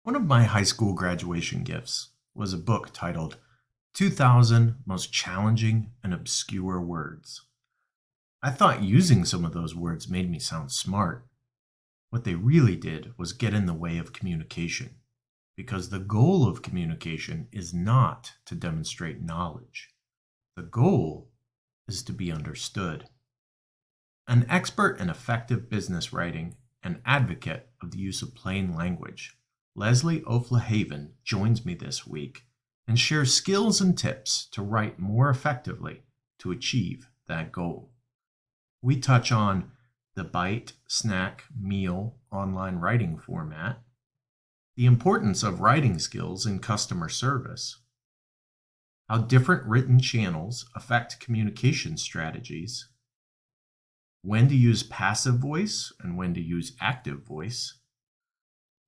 One of my high school graduation gifts was a book titled 2000 Most Challenging and Obscure Words. I thought using some of those words made me sound smart. What they really did was get in the way of communication, because the goal of communication is not to demonstrate knowledge. The goal is to be understood. An expert in effective business writing and advocate of the use of plain language, Leslie O'Flahaven joins me this week and shares skills and tips to write more effectively to achieve that goal. We touch on the bite, snack, meal online writing format, the importance of writing skills in customer service, how different written channels affect communication strategies, when to use passive voice and when to use active voice,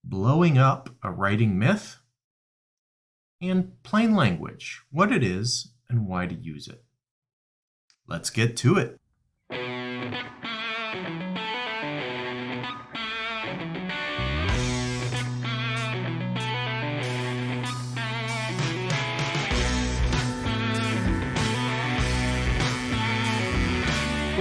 blowing up a writing myth, and plain language, what it is and why to use it. Let's get to it.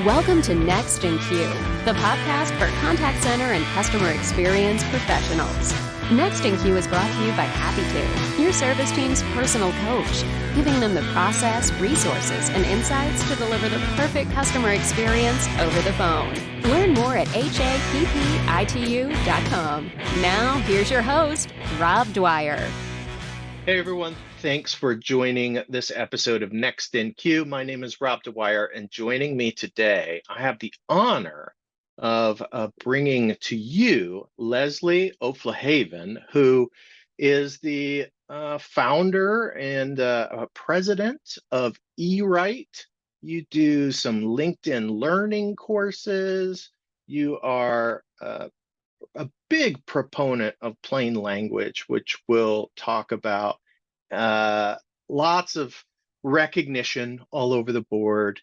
Welcome to Next in Queue, the podcast for contact center and customer experience professionals. Next in Queue is brought to you by HappyTo, your service team's personal coach, giving them the process, resources, and insights to deliver the perfect customer experience over the phone. Learn more at happitu.com. Now, here's your host, Rob Dwyer. Hey everyone, thanks for joining this episode of Next in Queue. My name is Rob Dwyer, and joining me today, I have the honor of bringing to you Leslie O'Flahaven, who is the founder and president of eWrite. You do some LinkedIn learning courses. You are a big proponent of plain language, which we'll talk about. Lots of recognition all over the board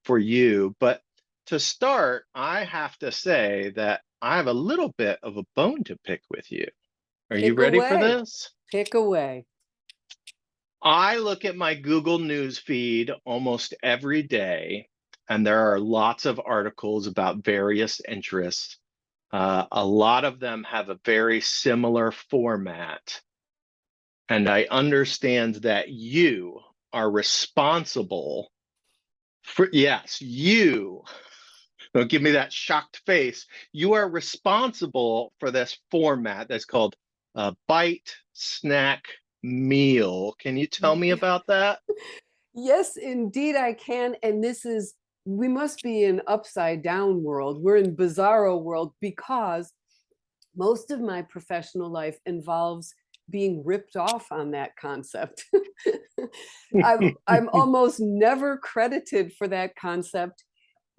for you. But to start, I have to say that I have a little bit of a bone to pick with you. Are you ready for this? Pick away. I look at my Google News feed almost every day, and there are lots of articles about various interests. A lot of them have a very similar format. And I understand that you are responsible for, yes, you, don't give me that shocked face. You are responsible for this format that's called Bite, Snack, Meal. Can you tell me about that? Yes, indeed I can. And we must be in upside down world. We're in bizarro world because most of my professional life involves being ripped off on that concept. I'm almost never credited for that concept.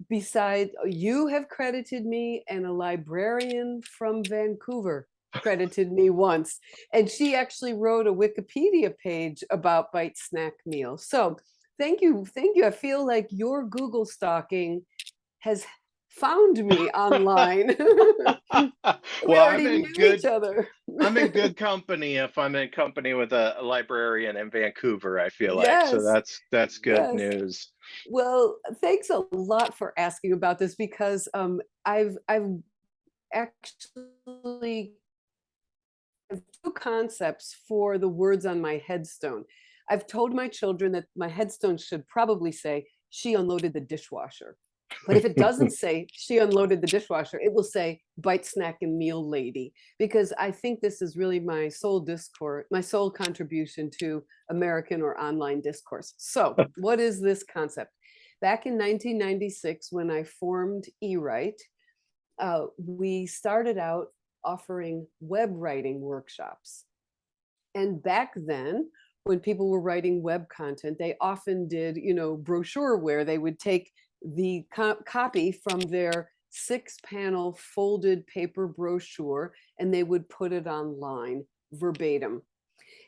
Besides, you have credited me, and a librarian from Vancouver credited me once. And she actually wrote a Wikipedia page about Bite Snack Meal. So thank you. Thank you. I feel like your Google stalking has found me online. We already knew each other. I'm in good company if I'm in company with a librarian in Vancouver, I feel like. Yes. So that's good Yes. news. Well, thanks a lot for asking about this because I've actually have two concepts for the words on my headstone. I've told my children that my headstone should probably say, "She unloaded the dishwasher." But if it doesn't say "she unloaded the dishwasher," it will say "Bite, Snack, and Meal Lady," because I think this is really my sole discourse, my sole contribution to American or online discourse. So what is this concept? Back in 1996, when I formed eWrite, we started out offering web writing workshops. And back then, when people were writing web content, they often did, brochure where they would take the copy from their 6-panel folded paper brochure and they would put it online verbatim.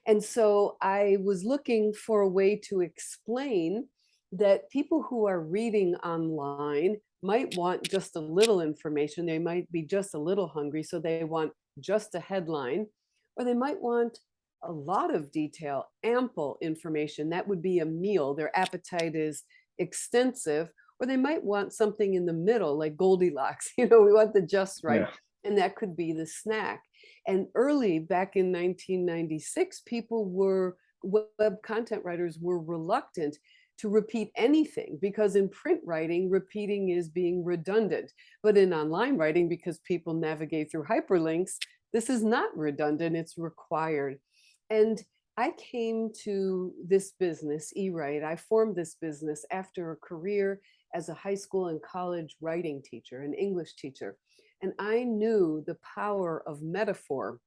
And so I was looking for a way to explain that people who are reading online might want just a little information. They might be just a little hungry, so they want just a headline. or they might want a lot of detail, ample information. That would be a meal. Their appetite is extensive, or they might want something in the middle, like Goldilocks. We want the just right. Yeah. And that could be the snack. And early back in 1996, web content writers were reluctant to repeat anything, because in print writing, repeating is being redundant. But in online writing, because people navigate through hyperlinks, this is not redundant, it's required. And I came to this business, eWrite. I formed this business after a career as a high school and college writing teacher, an English teacher. And I knew the power of metaphor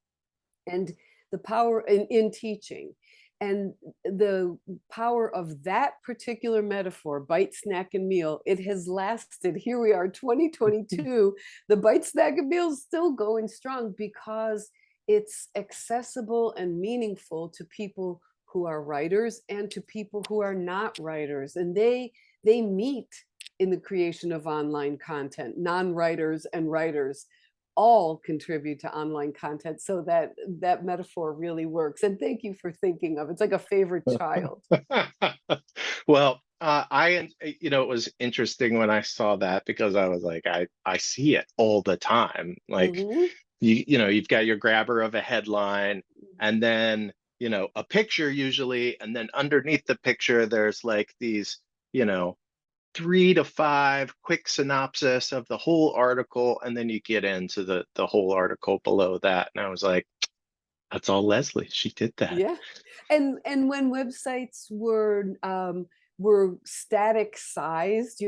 and the power in teaching, and the power of that particular metaphor, bite, snack, and meal. It has lasted. Here we are, 2022. The bite, snack, and meal is still going strong because it's accessible and meaningful to people who are writers and to people who are not writers. And they meet in the creation of online content. Non-writers and writers all contribute to online content, so that metaphor really works. And thank you for thinking of it. It's like a favorite child. Well, it was interesting when I saw that, because I was like, I see it all the time. Like, Mhm. you've got your grabber of a headline, and then, a picture usually, and then underneath the picture, there's like these, 3 to 5 quick synopsis of the whole article, and then you get into the whole article below that. And I was like, that's all Leslie. She did that. Yeah. And when websites were static sized,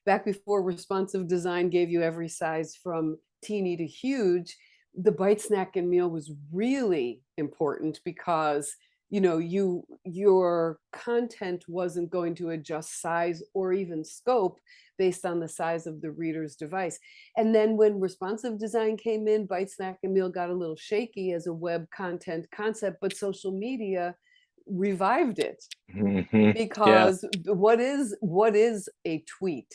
back before responsive design gave you every size from teeny to huge, the bite, snack, and meal was really important, because your content wasn't going to adjust size or even scope based on the size of the reader's device. And then when responsive design came in, bite, snack, and meal got a little shaky as a web content concept, but social media revived it, Mhm. Yeah, because what is a tweet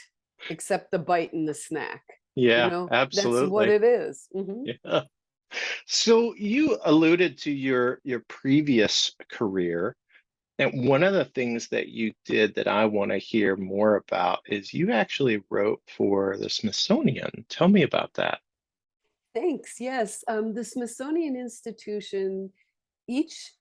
except the bite and the snack? yeah, That's what absolutely. it is. Mhm. Yeah. So you alluded to your previous career, and one of the things that you did that I want to hear more about is you actually wrote for the Smithsonian. Tell me about that. Thanks. Yes, the Smithsonian Institution, each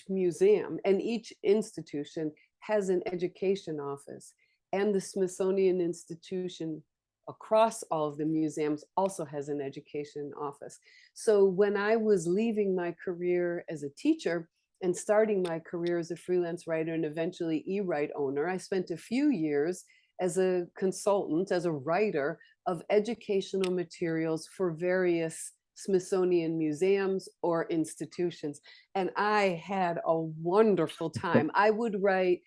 museum and each institution has an education office, and the Smithsonian Institution across all of the museums also has an education office. So when I was leaving my career as a teacher and starting my career as a freelance writer and eventually eWrite owner, I spent a few years as a consultant, as a writer of educational materials for various Smithsonian museums or institutions. And I had a wonderful time. I would write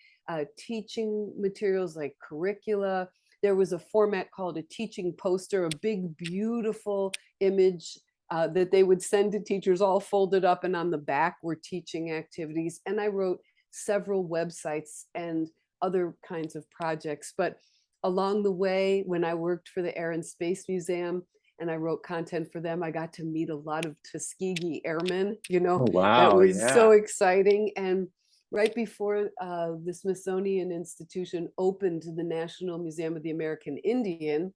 teaching materials like curricula. There was a format called a teaching poster, a big, beautiful image that they would send to teachers, all folded up, and on the back were teaching activities. And I wrote several websites and other kinds of projects. But along the way, when I worked for the Air and Space Museum and I wrote content for them, I got to meet a lot of Tuskegee airmen. Oh, That wow. was Yeah. so exciting. And right before the Smithsonian Institution opened the National Museum of the American Indian,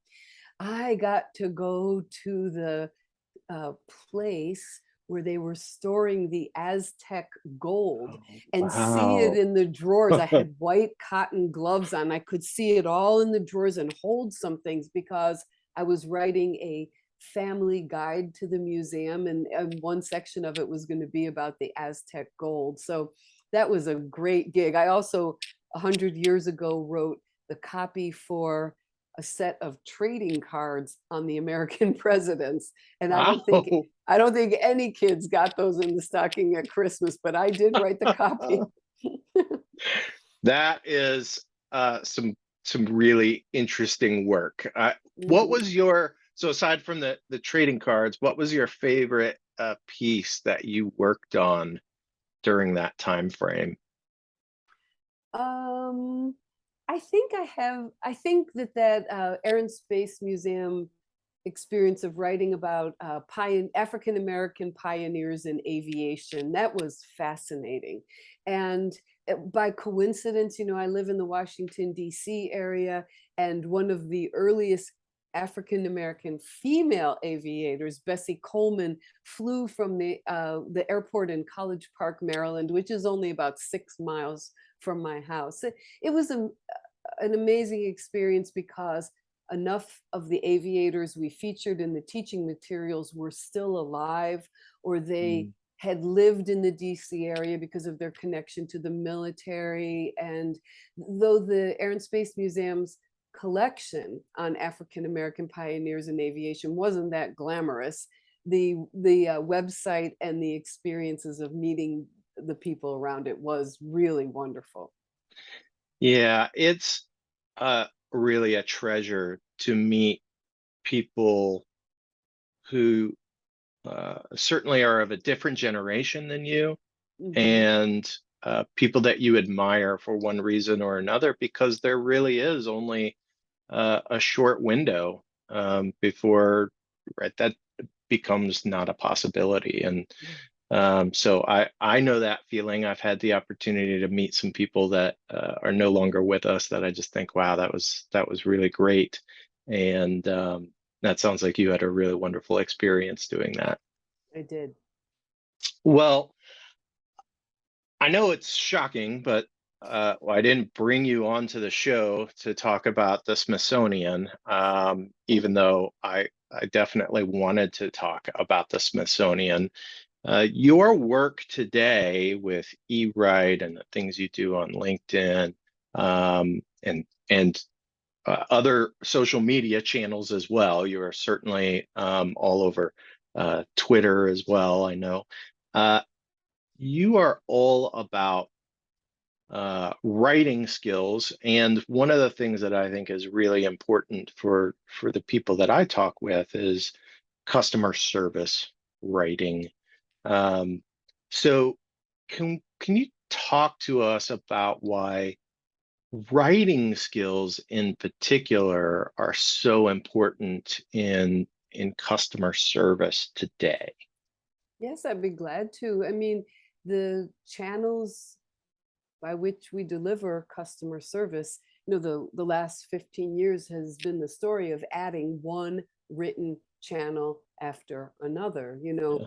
I got to go to the place where they were storing the Aztec gold and see it Wow. in the drawers. I had white cotton gloves on. I could see it all in the drawers and hold some things, because I was writing a family guide to the museum, and one section of it was going to be about the Aztec gold. So that was a great gig. I also, 100 years ago, wrote the copy for a set of trading cards on the American presidents. And I don't think Wow. any kids got those in the stocking at Christmas, but I did write the copy. That is some really interesting work. What Mhm. was so aside from the trading cards, what was your favorite piece that you worked on during that time frame? I think I think that Air and Space Museum experience of writing about African American pioneers in aviation. That was fascinating. And by coincidence, I live in the Washington, D.C. area, and one of the earliest African American female aviators, Bessie Coleman, flew from the airport in College Park, Maryland, which is only about 6 miles from my house. It was an amazing experience because enough of the aviators we featured in the teaching materials were still alive, or they had lived in the DC area because of their connection to the military. And though the Air and Space Museum's collection on African American pioneers in aviation wasn't that glamorous, the website and the experiences of meeting the people around it was really wonderful. Yeah, it's really a treasure to meet people who certainly are of a different generation than you, and people that you admire for one reason or another, because there really is only a short window before that becomes not a possibility. And so I know that feeling. I've had the opportunity to meet some people that are no longer with us that I just think, wow, that was really great. And that sounds like you had a really wonderful experience doing that. I did. Well, I know it's shocking, but I didn't bring you onto the show to talk about the Smithsonian, even though I definitely wanted to talk about the Smithsonian. Your work today with eWrite and the things you do on LinkedIn, and other social media channels as well. You are certainly all over Twitter as well, I know. You are all about writing skills, and one of the things that I think is really important for the people that I talk with is customer service writing. So can you talk to us about why writing skills in particular are so important in customer service today? Yes, I'd be glad to. I mean, the channels by which we deliver customer service, the last 15 years has been the story of adding one written channel after another. Yeah.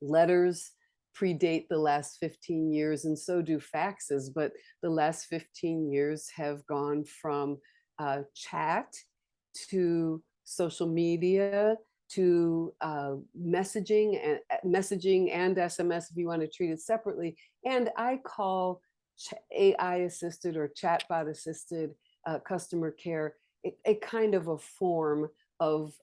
Letters predate the last 15 years, and so do faxes, but the last 15 years have gone from chat to social media to messaging and SMS, if you want to treat it separately. And I call AI assisted or chatbot assisted customer care a kind of a form of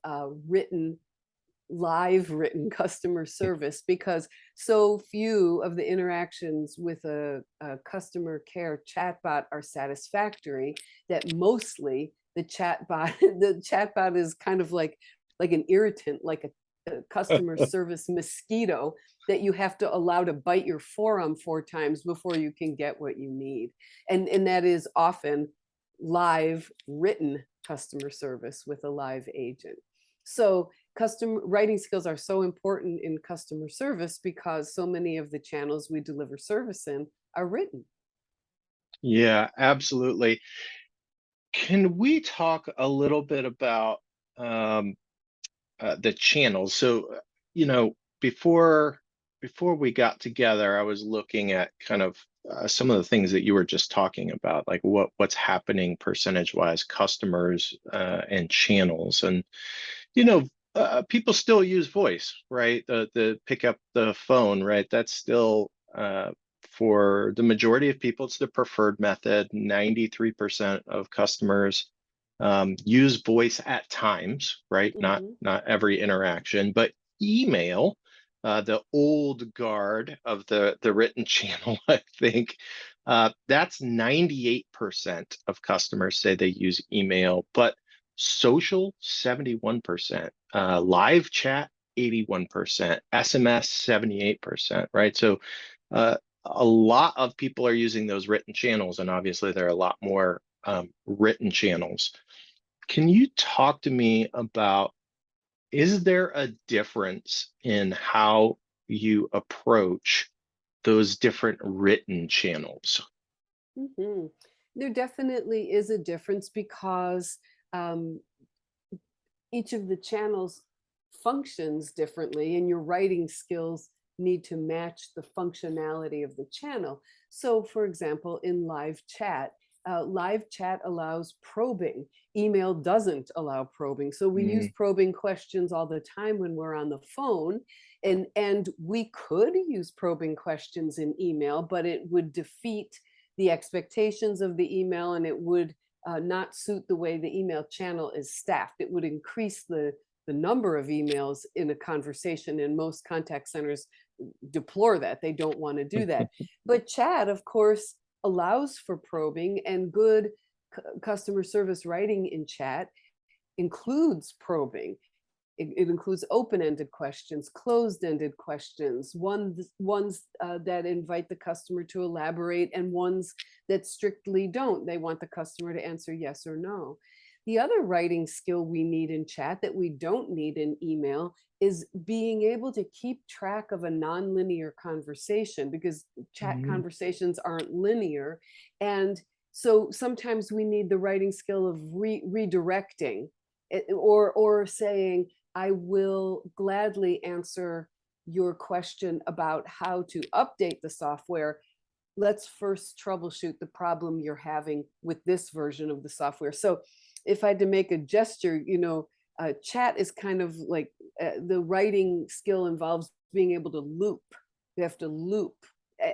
live written customer service, because so few of the interactions with a customer care chatbot are satisfactory that mostly the chatbot is kind of like an irritant, like a customer service mosquito that you have to allow to bite your forearm 4 times before you can get what you need. And that is often live written customer service with a live agent. So customer writing skills are so important in customer service because so many of the channels we deliver service in are written. Yeah, absolutely. Can we talk a little bit about the channels? So, before we got together, I was looking at kind of some of the things that you were just talking about, like what's happening percentage-wise, customers and channels, and people still use voice, right? The pick up the phone, right? That's still for the majority of people, it's the preferred method. 93% of customers use voice at times, right? Not every interaction, but email, the old guard of the written channel, I think, that's 98% of customers say they use email, but social 71%, live chat 81%, SMS 78%, right? So a lot of people are using those written channels, and obviously there are a lot more written channels. Can you talk to me about Is there a difference in how you approach those different written channels? Mhm. There definitely is a difference because um, each of the channels functions differently, and your writing skills need to match the functionality of the channel. So, for example, in live chat allows probing. Email doesn't allow probing. So we use Mm, probing questions all the time when we're on the phone. And we could use probing questions in email, but it would defeat the expectations of the email, and it would not suit the way the email channel is staffed. It would increase the number of emails in a conversation, and most contact centers deplore that. They don't want to do that. But chat, of course, allows for probing, and good customer service writing in chat includes probing. It includes open-ended questions, closed-ended questions, ones that invite the customer to elaborate, and ones that strictly don't. They want the customer to answer yes or no. The other writing skill we need in chat that we don't need in email is being able to keep track of a nonlinear conversation, because chat mm, conversations aren't linear. And so sometimes we need the writing skill of redirecting, or saying, I will gladly answer your question about how to update the software. Let's first troubleshoot the problem you're having with this version of the software. So if I had to make a gesture, chat is kind of like the writing skill involves being able to loop. You have to loop,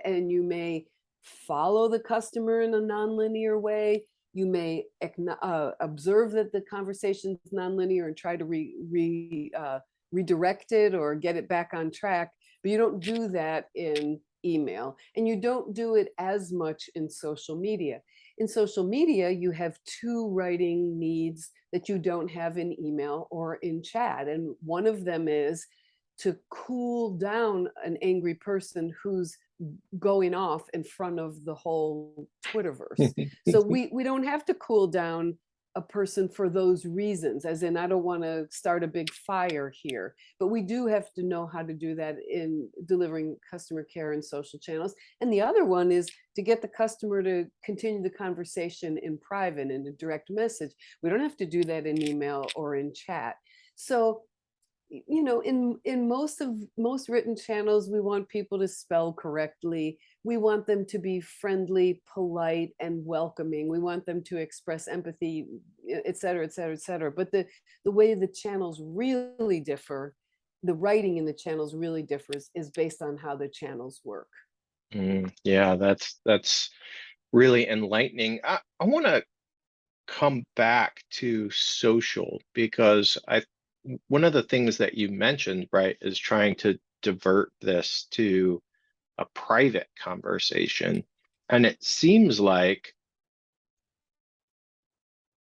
and you may follow the customer in a nonlinear way. You may observe that the conversation is nonlinear and try to redirect it or get it back on track. But you don't do that in email, and you don't do it as much in social media. In social media, you have two writing needs that you don't have in email or in chat. And one of them is to cool down an angry person who's going off in front of the whole Twitterverse. So we don't have to cool down a person for those reasons, as in, I don't want to start a big fire here. But we do have to know how to do that in delivering customer care in social channels. And the other one is to get the customer to continue the conversation in private, in a direct message. We don't have to do that in email or in chat. So in most written channels, we want people to spell correctly. We want them to be friendly, polite, and welcoming. We want them to express empathy, et cetera, et cetera, et cetera. But the way the channels really differ, the writing in the channels really differs, is based on how the channels work. yeah, that's really enlightening. I want to come back to social because I one of the things that you mentioned, right, is trying to divert this to a private conversation. And it seems like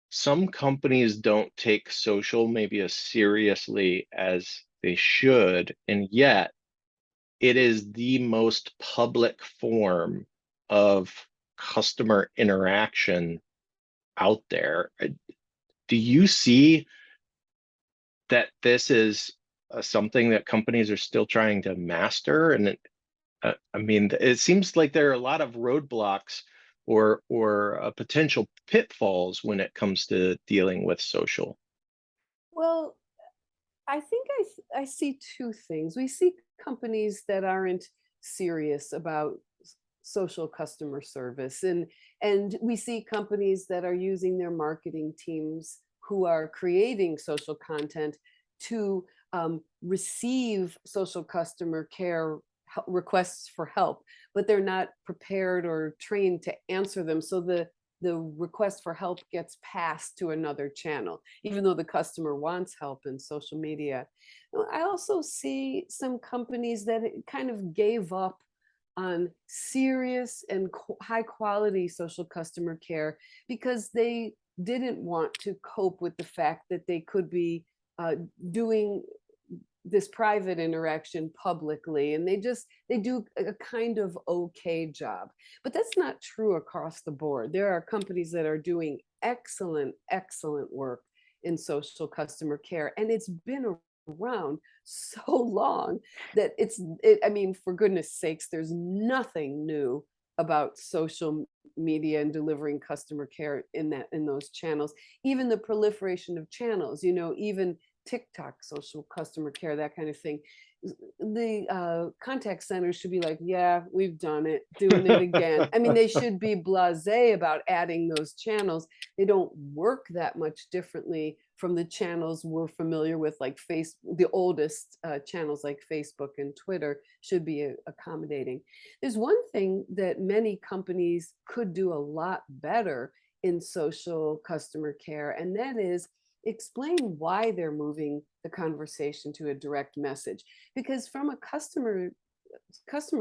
some companies don't take social maybe as seriously as they should, and yet it is the most public form of customer interaction out there. Do you see that this is something that companies are still trying to master? And I mean, it seems like there are a lot of roadblocks or potential pitfalls when it comes to dealing with social. Well, I think I see two things. We see companies that aren't serious about social customer service, and we see companies that are using their marketing teams who are creating social content to receive social customer care requests for help, but they're not prepared or trained to answer them. So the request for help gets passed to another channel, even though the customer wants help in social media. I also see some companies that kind of gave up on serious and high quality social customer care because they didn't want to cope with the fact that they could be doing this private interaction publicly, and they do a kind of okay job. But that's not true across the board. There are companies that are doing excellent work in social customer care, and it's been around so long that I mean, for goodness sakes, there's nothing new about social media and delivering customer care in those channels. Even the proliferation of channels, even TikTok, social customer care, that kind of thing. The contact centers should be like, yeah, we've done it, doing it again. I mean, they should be blasé about adding those channels. They don't work that much differently from the channels we're familiar with, like the oldest channels like Facebook and Twitter should be accommodating. There's one thing that many companies could do a lot better in social customer care, and that is explain why they're moving the conversation to a direct message. Because from a customer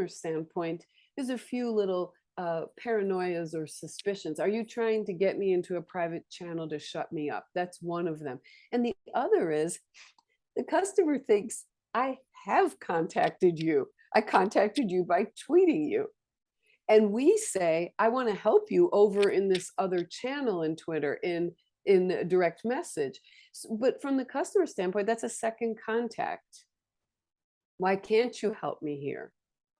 standpoint, there's a few little paranoias or suspicions. Are you trying to get me into a private channel to shut me up? That's one of them. And the other is the customer thinks, I have contacted you. I contacted you by tweeting you. And we say, I want to help you over in this other channel in Twitter, in a direct message. But from the customer standpoint, that's a second contact. Why can't you help me here?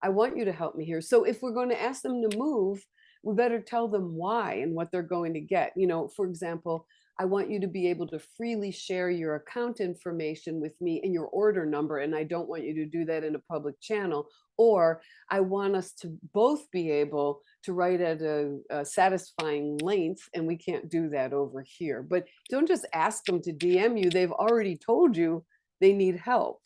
I want you to help me here. So if we're going to ask them to move, we better tell them why and what they're going to get. For example, I want you to be able to freely share your account information with me and your order number, and I don't want you to do that in a public channel. Or I want us to both be able to write at a satisfying length, and we can't do that over here. But don't just ask them to DM you. They've already told you they need help.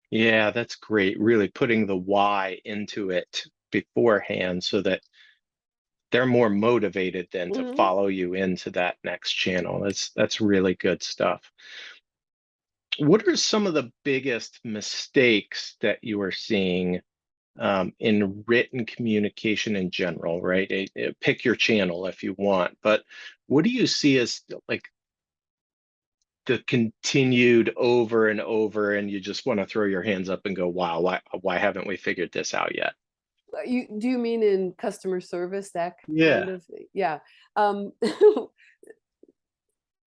Yeah, that's great. Really putting the why into it beforehand so that they're more motivated then to Mhm. follow you into that next channel. That's really good stuff. What are some of the biggest mistakes that you are seeing in written communication in general, right? Pick your channel if you want, but what do you see as like the continued over and over, and you just want to throw your hands up and go, wow, why haven't we figured this out yet? Do you mean in customer service, that kind Yeah. of? Yeah. I'm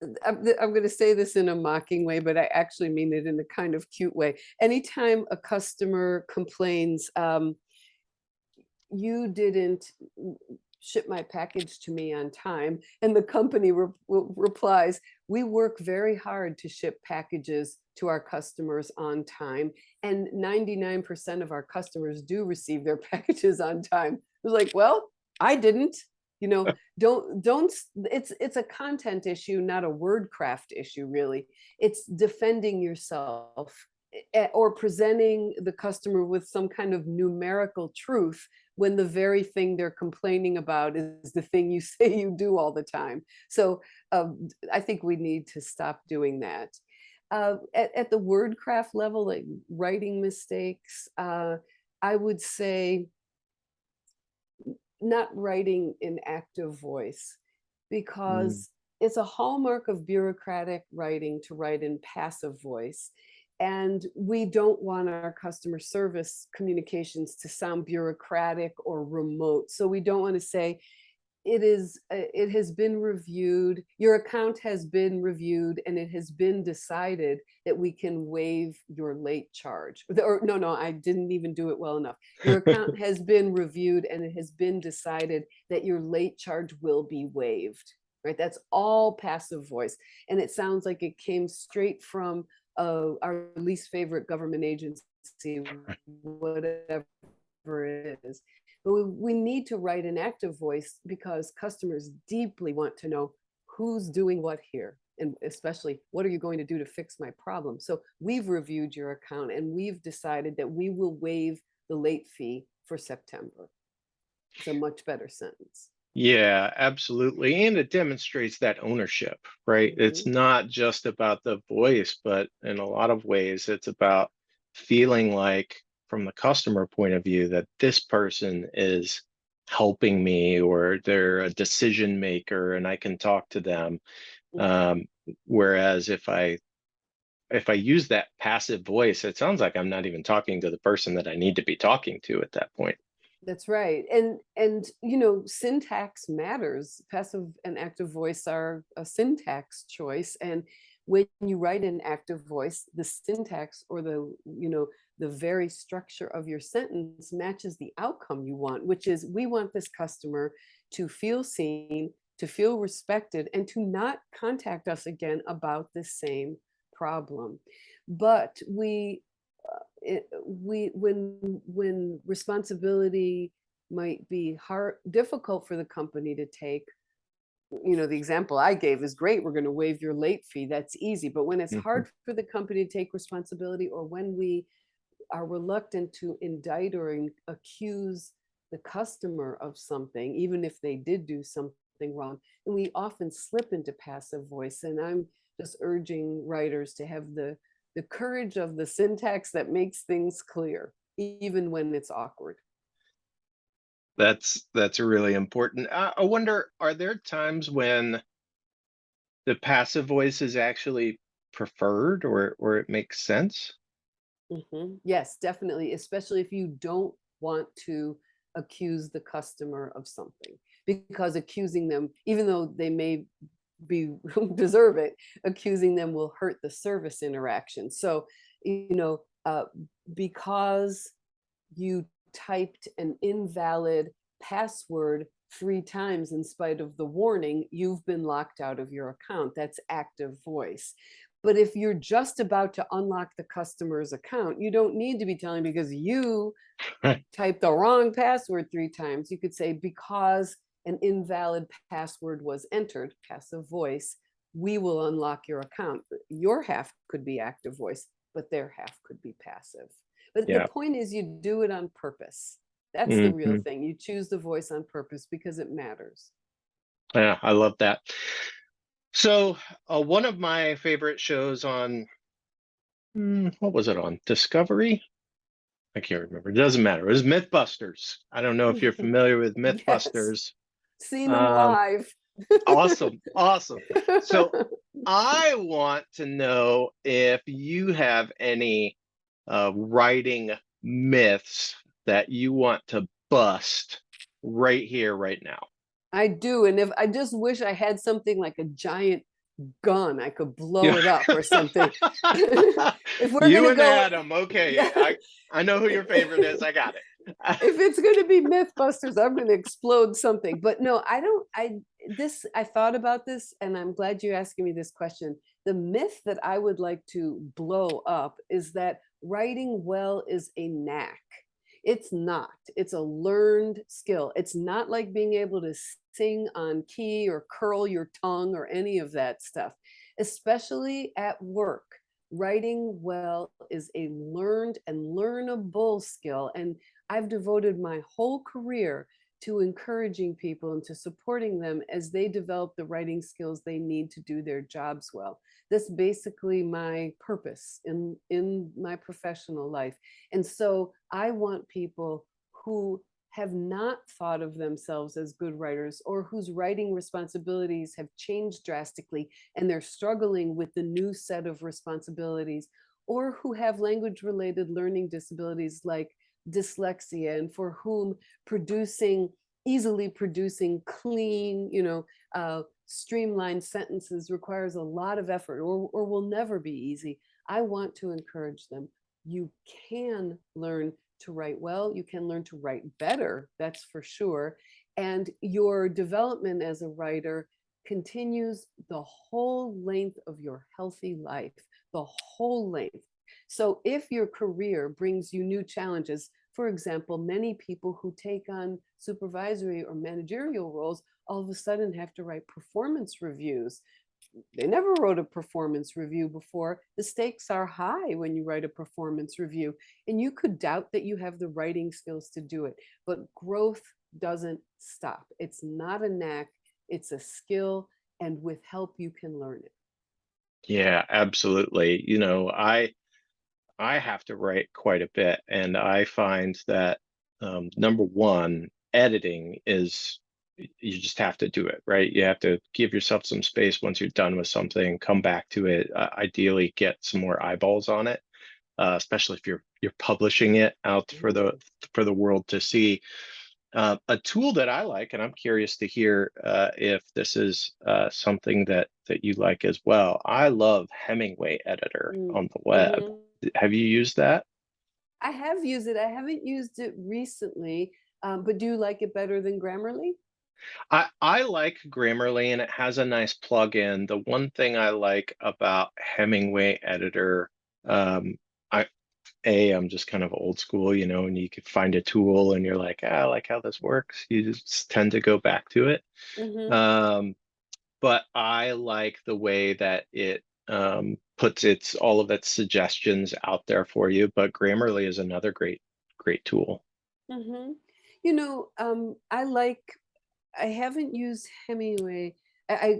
going to say this in a mocking way, but I actually mean it in a kind of cute way. Anytime a customer complains, you didn't ship my package to me on time, and the company replies, we work very hard to ship packages to our customers on time, and 99% of our customers do receive their packages on time. It was like, well, I didn't. Don't it's a content issue, not a word craft issue, really. It's defending yourself, or presenting the customer with some kind of numerical truth when the very thing they're complaining about is the thing you say you do all the time. So I think we need to stop doing that. At the word craft level, like writing mistakes, I would say not writing in active voice, Mm. because it's a hallmark of bureaucratic writing to write in passive voice. And we don't want our customer service communications to sound bureaucratic or remote. So we don't want to say, it has been reviewed, your account has been reviewed, and it has been decided that we can waive your late charge. Or no, I didn't even do it well enough. Your account has been reviewed, and it has been decided that your late charge will be waived. Right? That's all passive voice, and it sounds like it came straight from our least favorite government agency, whatever it is. But we need to write an active voice, because customers deeply want to know who's doing what here, and especially, what are you going to do to fix my problem? So we've reviewed your account, and we've decided that we will waive the late fee for September. It's a much better sentence. Yeah, absolutely. And it demonstrates that ownership, right? It's Mhm. not just about the voice, but in a lot of ways, it's about feeling like, from the customer point of view, that this person is helping me, or they're a decision maker and I can talk to them. Um, Whereas if I use that passive voice, it sounds like I'm not even talking to the person that I need to be talking to at that point. That's right. And syntax matters. Passive and active voice are a syntax choice, and when you write an active voice, the syntax or the very structure of your sentence matches the outcome you want, which is we want this customer to feel seen, to feel respected, and to not contact us again about the same problem. But when responsibility might be difficult for the company to take, the example I gave is great. We're going to waive your late fee. That's easy. But when it's hard for the company to take responsibility, or when we are reluctant to indict or accuse the customer of something, even if they did do something wrong, and we often slip into passive voice. And I'm just urging writers to have the courage of the syntax that makes things clear, even when it's awkward. That's really important. I wonder, are there times when the passive voice is actually preferred, or it makes sense? Yes, definitely, especially if you don't want to accuse the customer of something, because accusing them, even though they may deserve it, accusing them will hurt the service interaction. So, because you typed an invalid password 3 times in spite of the warning, you've been locked out of your account. That's active voice. But if you're just about to unlock the customer's account, you don't need to be telling because you typed the wrong password 3 times. You could say, because an invalid password was entered, passive voice, we will unlock your account. Your half could be active voice, but their half could be passive. But the point is, you do it on purpose. That's the real thing. You choose the voice on purpose because it matters. Yeah, I love that. So one of my favorite shows on, what was it on? Discovery? I can't remember. It doesn't matter. It was MythBusters. I don't know if you're familiar with MythBusters. Yes. Seen them live. Awesome. So I want to know if you have any writing myths that you want to bust right here, right now. I do. And if I just wish I had something like a giant gun, I could blow it up or something. If we're you gonna and go, Adam, okay. Yeah. I know who your favorite is. I got it. If it's going to be MythBusters, I'm going to explode something. But no, I thought about this, and I'm glad you're asking me this question. The myth that I would like to blow up is that writing well is a knack. It's not. It's a learned skill. It's not like being able to sing on key or curl your tongue or any of that stuff, especially at work. Writing well is a learned and learnable skill. And I've devoted my whole career to encouraging people and to supporting them as they develop the writing skills they need to do their jobs well. That's basically my purpose in my professional life. And so I want people who have not thought of themselves as good writers, or whose writing responsibilities have changed drastically and they're struggling with the new set of responsibilities, or who have language-related learning disabilities like dyslexia, and for whom easily producing clean, streamlined sentences requires a lot of effort, or will never be easy. I want to encourage them. You can learn to write well. You can learn to write better, that's for sure. And your development as a writer continues the whole length of your healthy life, the whole length. So if your career brings you new challenges, for example, many people who take on supervisory or managerial roles all of a sudden have to write performance reviews. They never wrote a performance review before. The stakes are high when you write a performance review, and you could doubt that you have the writing skills to do it. But growth doesn't stop. It's not a knack, it's a skill, and with help you can learn it. Yeah, absolutely. I have to write quite a bit, and I find that number one, editing is, you just have to do it, right? You have to give yourself some space once you're done with something, come back to it, ideally get some more eyeballs on it, especially if you're publishing it out for the world to see. A tool that I like, and I'm curious to hear if this is something that you like as well. I love Hemingway Editor Mm, on the web. mhm. Have you used that? I have used it. I haven't used it recently, but do you like it better than Grammarly? I like Grammarly and it has a nice plugin. The one thing I like about Hemingway Editor, I I'm just kind of old school, and you could find a tool and you're like, I like how this works. You just tend to go back to it. Hmm. Um, but I like the way that it puts its all of its suggestions out there for you. But Grammarly is another great tool. Hmm. You know, I haven't used Hemingway.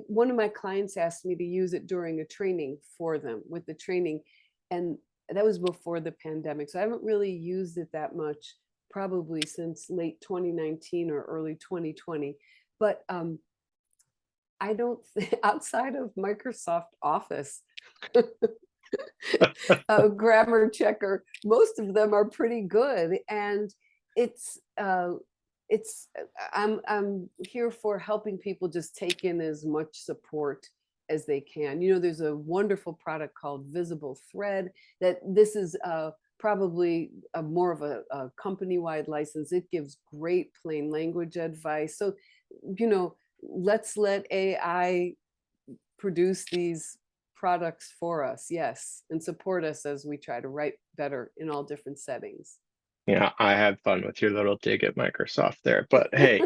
One of my clients asked me to use it during a training for them with the training, and that was before the pandemic. So I haven't really used it that much, probably since late 2019 or early 2020. But I don't think outside of Microsoft Office, a grammar checker, most of them are pretty good. And it's uh, I'm here for helping people just take in as much support as they can. You know, there's a wonderful product called Visible Thread that this is probably more of a company-wide license. It gives great plain language advice. So, you know, let's let AI produce these products for us, yes, and support us as we try to write better in all different settings. Yeah, I had fun with your little dig at Microsoft there. But hey,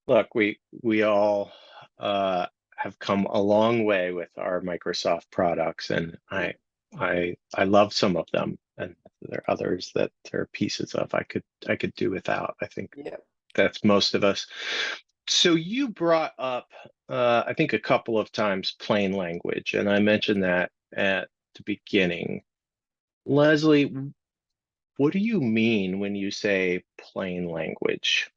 look, we all have come a long way with our Microsoft products, and I love some of them, and there are others that there are pieces of I could do without. I think Yeah. that's most of us. So you brought up, I think a couple of times plain language, and I mentioned that at the beginning. Leslie, what do you mean when you say plain language?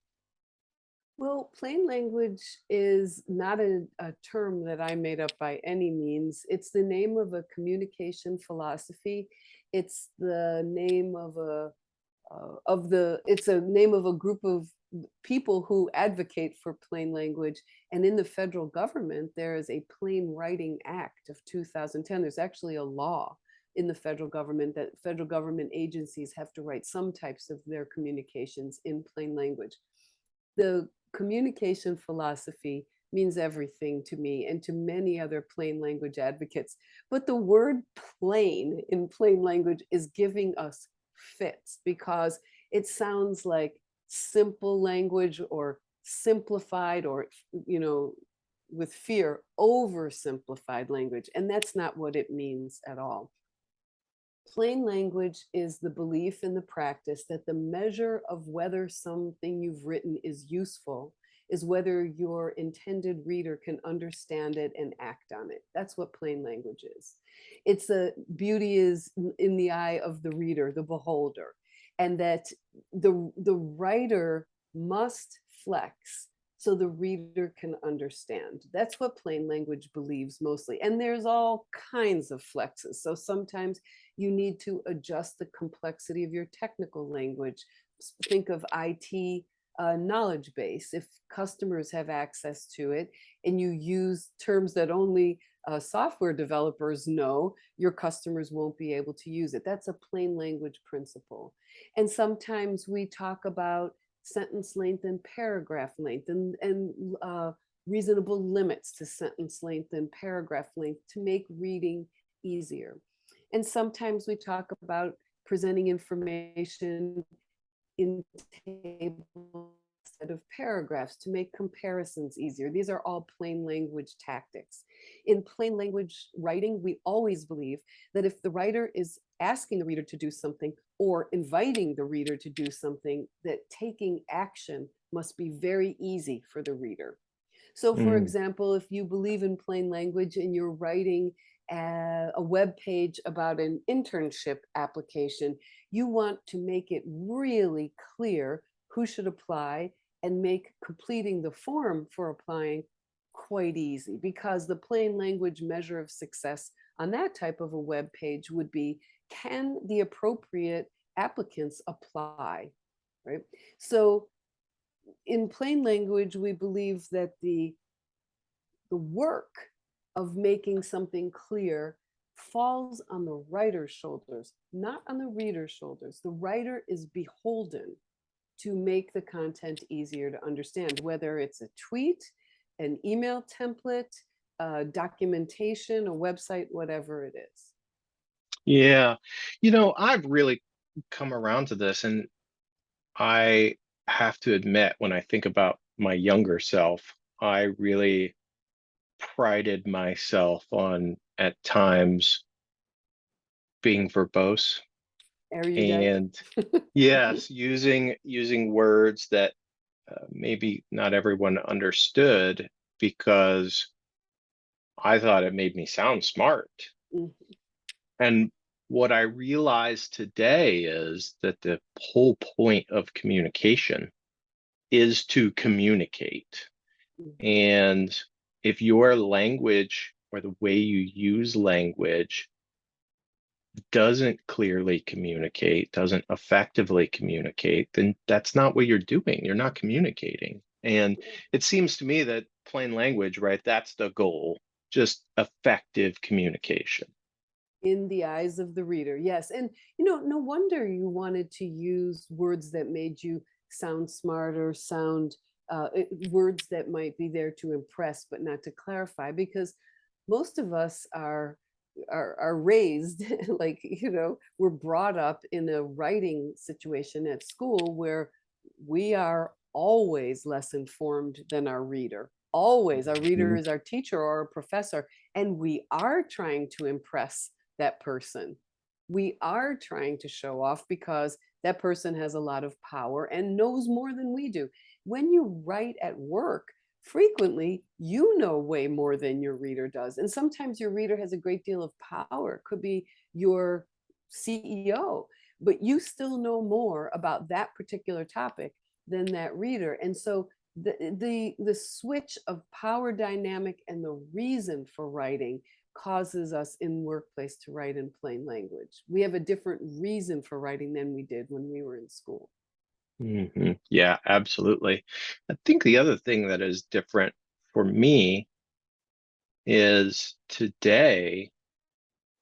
Well, plain language is not a term that I made up by any means. It's the name of a communication philosophy. It's the name it's a name of a group of people who advocate for plain language. And in the federal government, there is a Plain Writing Act of 2010. There's actually a law in the federal government that federal government agencies have to write some types of their communications in plain language. The communication philosophy means everything to me and to many other plain language advocates. But the word plain in plain language is giving us fits because it sounds like simple language or simplified or, you know, with fear, oversimplified language. And that's not what it means at all. Plain language is the belief and the practice that the measure of whether something you've written is useful is whether your intended reader can understand it and act on it. That's what plain language is. It's a beauty is in the eye of the reader, the beholder, and that the writer must flex so the reader can understand. That's what plain language believes mostly. And there's all kinds of flexes. So sometimes you need to adjust the complexity of your technical language. Think of IT knowledge base. If customers have access to it and you use terms that only software developers know, your customers won't be able to use it. That's a plain language principle. And sometimes we talk about sentence length and paragraph length and reasonable limits to sentence length and paragraph length to make reading easier. And sometimes we talk about presenting information in tables instead of paragraphs to make comparisons easier. These are all plain language tactics. In plain language writing, we always believe that if the writer is asking the reader to do something or inviting the reader to do something, that taking action must be very easy for the reader. So, for Mm, example, if you believe in plain language and you're writing a web page about an internship application, you want to make it really clear who should apply and make completing the form for applying quite easy because the plain language measure of success on that type of a web page would be, can the appropriate applicants apply, right? So in plain language, we believe that the work of making something clear falls on the writer's shoulders, not on the reader's shoulders. The writer is beholden to make the content easier to understand, whether it's a tweet, an email template, documentation, a website, whatever it is. Yeah. I've really come around to this, and I have to admit, when I think about my younger self, I really prided myself on at times being verbose Erudite. and yes, using words that maybe not everyone understood because I thought it made me sound smart. Mhm. And what I realize today is that the whole point of communication is to communicate. Mhm. And if your language or the way you use language doesn't clearly communicate, doesn't effectively communicate, then that's not what you're doing. You're not communicating. And it seems to me that plain language, right? That's the goal, just effective communication. In the eyes of the reader, yes. And no wonder you wanted to use words that made you sound smarter, sound words that might be there to impress but not to clarify, because most of us are raised like, we're brought up in a writing situation at school where we are always less informed than our reader. Always, our reader Mhm. is our teacher or our professor, and we are trying to impress that person. We are trying to show off because that person has a lot of power and knows more than we do. When you write at work, frequently you know way more than your reader does. And sometimes your reader has a great deal of power. It could be your CEO, but you still know more about that particular topic than that reader. And so the switch of power dynamic and the reason for writing causes us in workplace to write in plain language. We have a different reason for writing than we did when we were in school. Yeah, absolutely. I think the other thing that is different for me is today,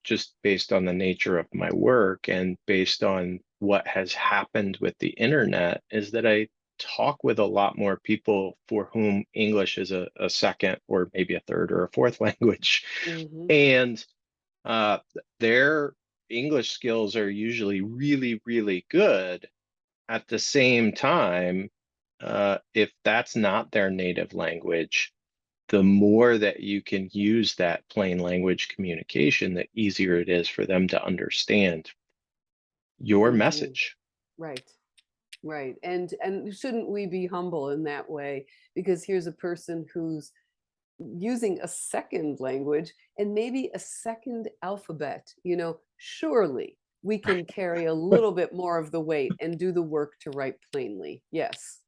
just based on the nature of my work and based on what has happened with the internet, is that I talk with a lot more people for whom English is a second or maybe a third or a fourth language. Hmm. And uh, their English skills are usually really, really good. At the same time, if that's not their native language, the more that you can use that plain language communication, the easier it is for them to understand your Hmm. message. Right. Right. And shouldn't we be humble in that way? Because here's a person who's using a second language and maybe a second alphabet. Surely we can carry a little bit more of the weight and do the work to write plainly. Yes.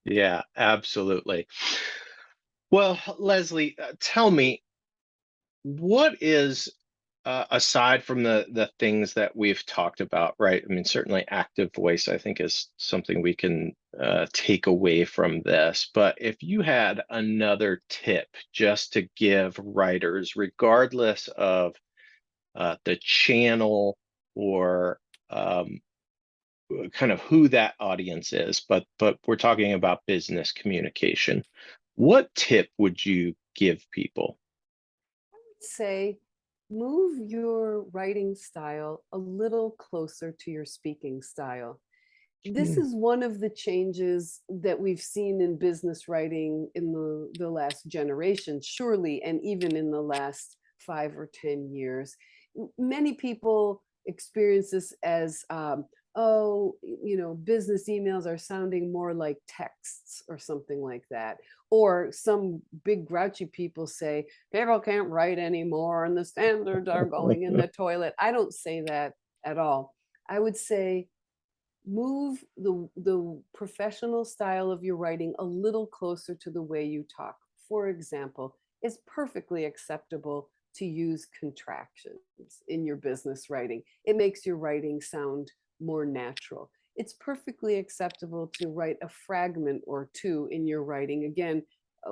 Yeah, absolutely. Well, Leslie, tell me, what is aside from the things that we've talked about, right? I mean, certainly active voice, I think, is something we can take away from this. But if you had another tip just to give writers, regardless of the channel or kind of who that audience is, but we're talking about business communication, what tip would you give people? Say, move your writing style a little closer to your speaking style. This Mm, is one of the changes that we've seen in business writing in the last generation, surely, and even in the last 5 or 10 years. Many people experience this as, oh, business emails are sounding more like texts or something like that. Or some big grouchy people say, people can't write anymore and the standards are going in the toilet. I don't say that at all. I would say, move the professional style of your writing a little closer to the way you talk. For example, it's perfectly acceptable to use contractions in your business writing. It makes your writing sound more natural. it's perfectly acceptable to write a fragment or two in your writing. Again,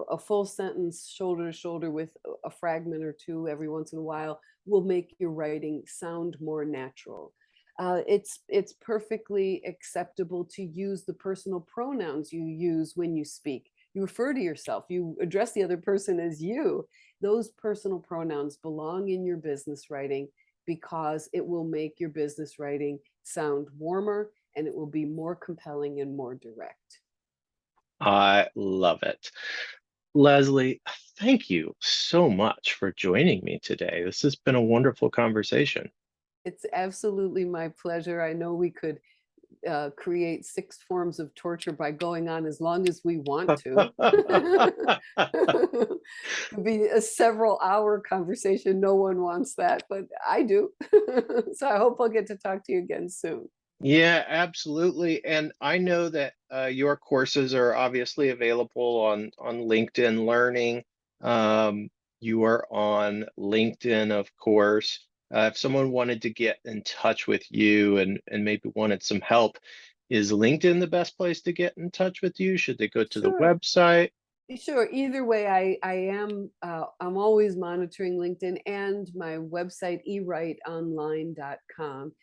a full sentence shoulder to shoulder with a fragment or two every once in a while will make your writing sound more natural. It's perfectly acceptable to use the personal pronouns you use when you speak. You refer to yourself, you address the other person as you. Those personal pronouns belong in your business writing because it will make your business writing sound warmer and it will be more compelling and more direct. I love it. Leslie, thank you so much for joining me today. This has been a wonderful conversation. It's absolutely my pleasure. I know we could create 6 forms of torture by going on as long as we want to. It'd be a several-hour conversation. No one wants that, but I do. So I hope I'll get to talk to you again soon. Yeah, absolutely. And I know that your courses are obviously available on LinkedIn Learning. You are on LinkedIn, of course. If someone wanted to get in touch with you and maybe wanted some help, is LinkedIn the best place to get in touch with you? Should they go to the Sure. website? Sure. Either way, I'm always monitoring LinkedIn and my website, ewriteonline.com.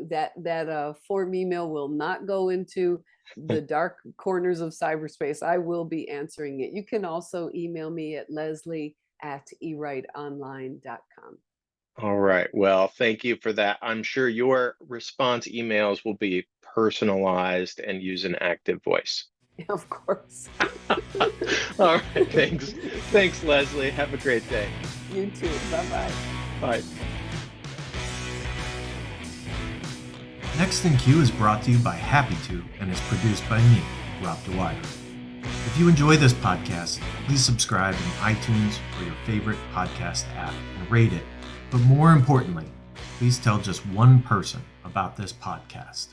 That form email will not go into the dark corners of cyberspace. I will be answering it. You can also email me at leslie@ewriteonline.com. All right. Well, thank you for that. I'm sure your response emails will be personalized and use an active voice. Of course. All right. Thanks. Thanks, Leslie. Have a great day. You too. Bye-bye. Bye. Next in Queue is brought to you by Happy To and is produced by me, Rob Dwyer. If you enjoy this podcast, please subscribe in iTunes or your favorite podcast app and rate it. But more importantly, please tell just one person about this podcast.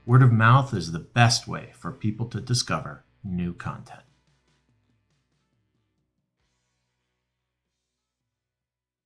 Word of mouth is the best way for people to discover new content.